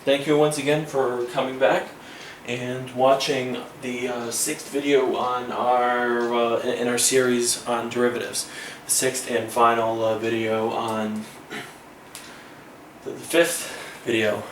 thank you once again for coming back and watching the sixth video on our in our series on derivatives. The sixth and final video on the fifth video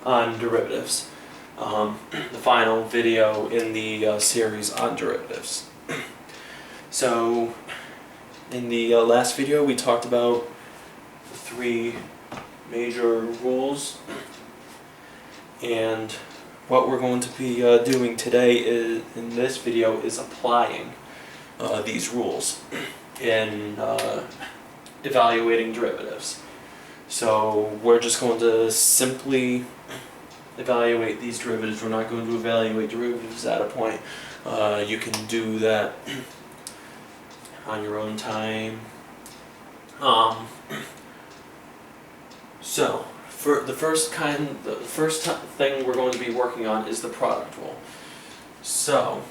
on derivatives. The final video in the series on derivatives. So, in the last video we talked about the three major rules, and what we're going to be doing today in this video is applying these rules in evaluating derivatives. So we're just going to simply evaluate these derivatives. We're not going to evaluate derivatives at a point. You can do that on your own time. So, for the first thing we're going to be working on is the product rule. So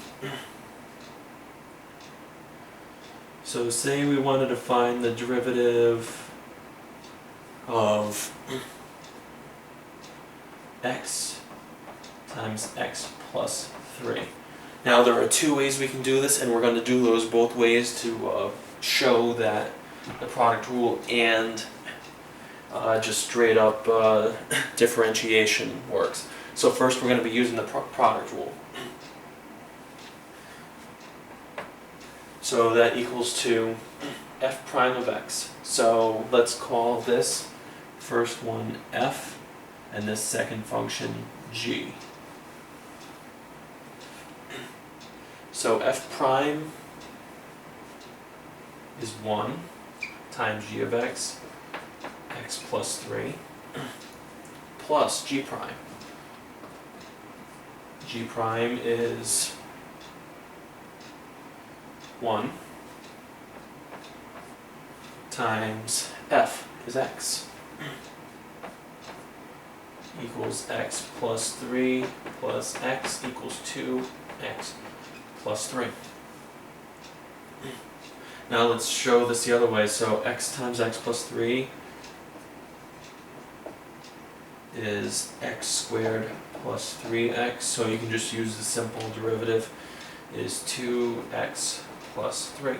say we wanted to find the derivative of x times x plus 3. Now there are two ways we can do this, and we're going to do those both ways to show that the product rule and just straight up differentiation works. So first we're going to be using the product rule. So that equals to f prime of x. So let's call this first one f and this second function g. So f prime is 1 times g of x, x plus 3, plus g prime. G prime is 1 times f is x, equals x plus 3 plus x equals 2x plus 3. Now let's show this the other way. So x times x plus 3 is x squared plus 3x. So you can just use the simple derivative is 2x plus 3.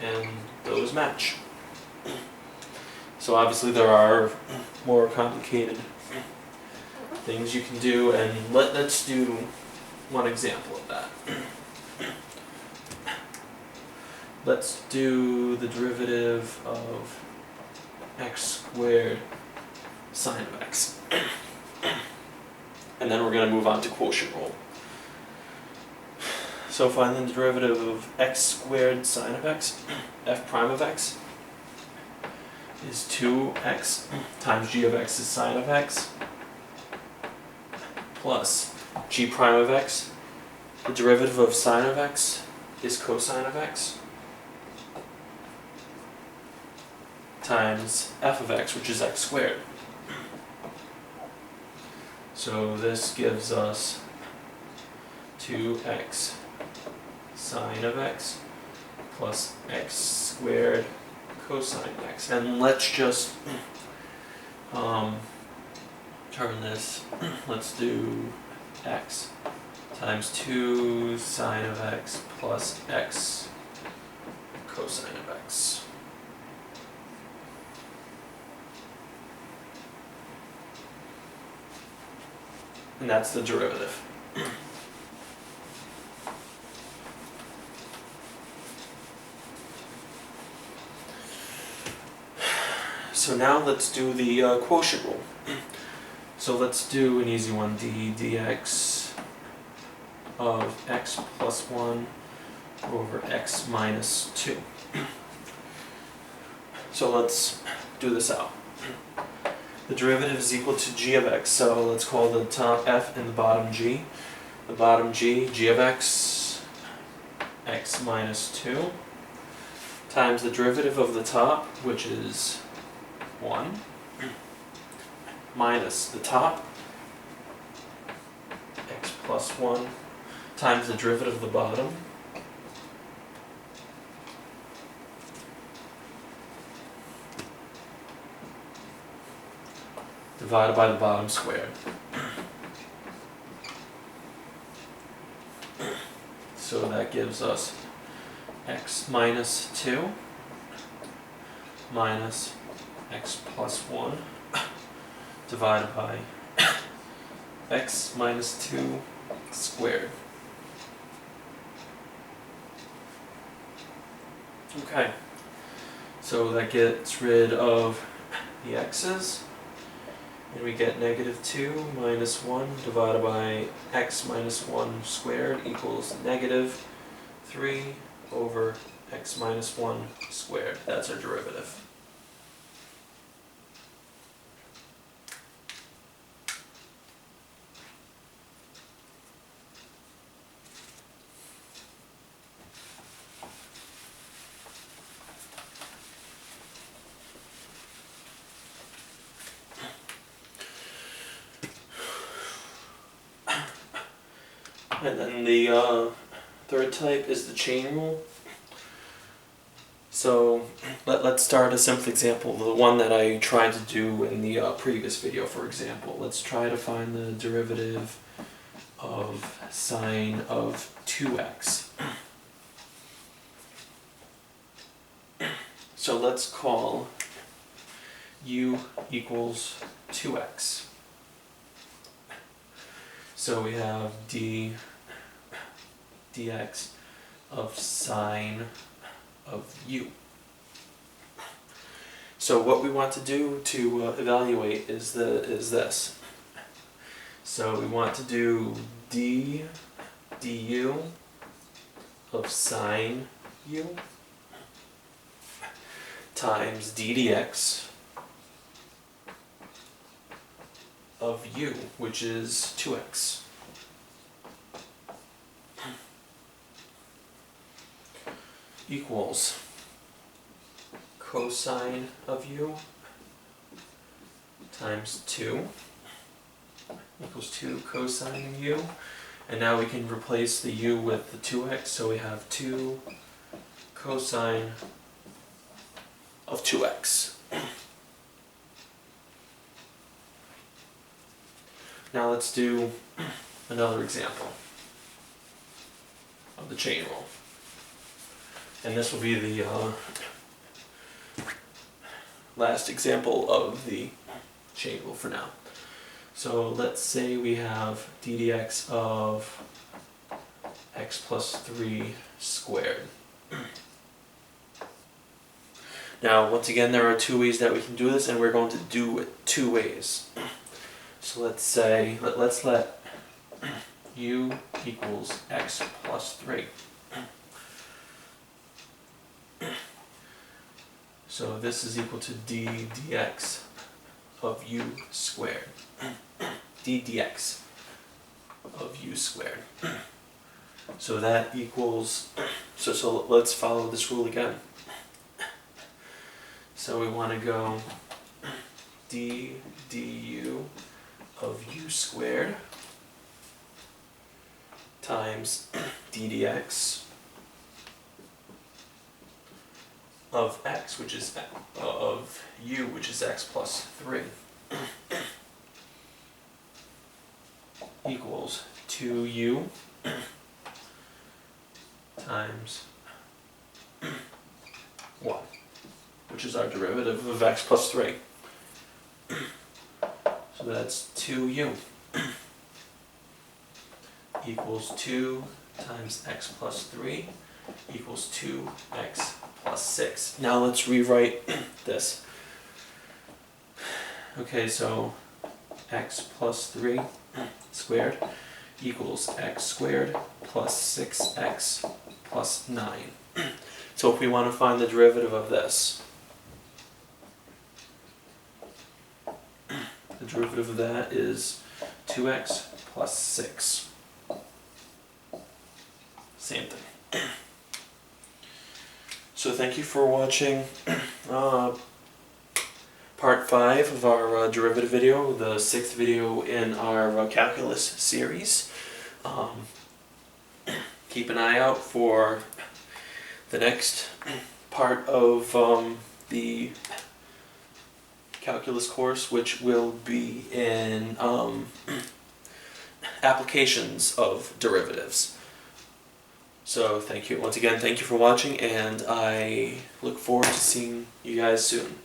And those match. So obviously there are more complicated things you can do, and let's do one example of that. Let's do the derivative of x squared sine of x. And then we're going to move on to quotient rule. So find the derivative of x squared sine of x, f prime of x, is 2x times g of x is sine of x, plus g prime of x. The derivative of sine of x is cosine of x, times f of x, which is x squared. So this gives us 2x sine of x plus x squared cosine x. And let's just turn this, let's do x times 2 sine of x plus x cosine of x. And that's the derivative. So now let's do the quotient rule. So let's do an easy one, dx of x plus 1 over x minus 2. So let's do this out. The derivative is equal to g of x, so let's call the top f and the bottom g. The bottom g of x, x minus 2, times the derivative of the top, which is 1, minus the top, x plus 1, times the derivative of the bottom, divided by the bottom squared. So that gives us x minus 2 minus x plus 1 divided by x minus 2 squared. Okay, so that gets rid of the x's, and we get negative 2 minus 1 divided by x minus 1 squared equals negative 3 over x minus 1 squared. That's our derivative. And then the third type is the chain rule. So let's start a simple example, the one that I tried to do in the previous video, for example. Let's try to find the derivative of sine of 2x. So let's call u equals 2x. So we have dx of sine of u. So what we want to do to evaluate is this. So we want to do du of sine u times ddx of u, which is 2x. Equals cosine of u times 2 equals 2 cosine of u. And now we can replace the u with the 2x, so we have 2 cosine of 2x. Now let's do another example of the chain rule. And this will be the last example of the chain rule for now. So let's say we have ddx of x plus 3 squared. Now, once again, there are two ways that we can do this, and we're going to do it two ways. So let's say, let's let u equals x plus 3. So this is equal to ddx of u squared. ddx of u squared. So that equals, so let's follow this rule again. So we want to go du of u squared times ddx of x, which is of u, which is x plus 3, equals 2u times 1, which is our derivative of x plus 3. So that's 2u equals 2 times x plus 3 equals 2x plus 6. Now let's rewrite this. Okay, so x plus 3 squared equals x squared plus 6x plus 9. So if we want to find the derivative of this, the derivative of that is 2x plus 6. Same thing. So thank you for watching part 5 of our derivative video, the 6th video in our calculus series. Keep an eye out for the next part of the calculus course, which will be in applications of derivatives. So thank you once again. Thank you for watching, and I look forward to seeing you guys soon.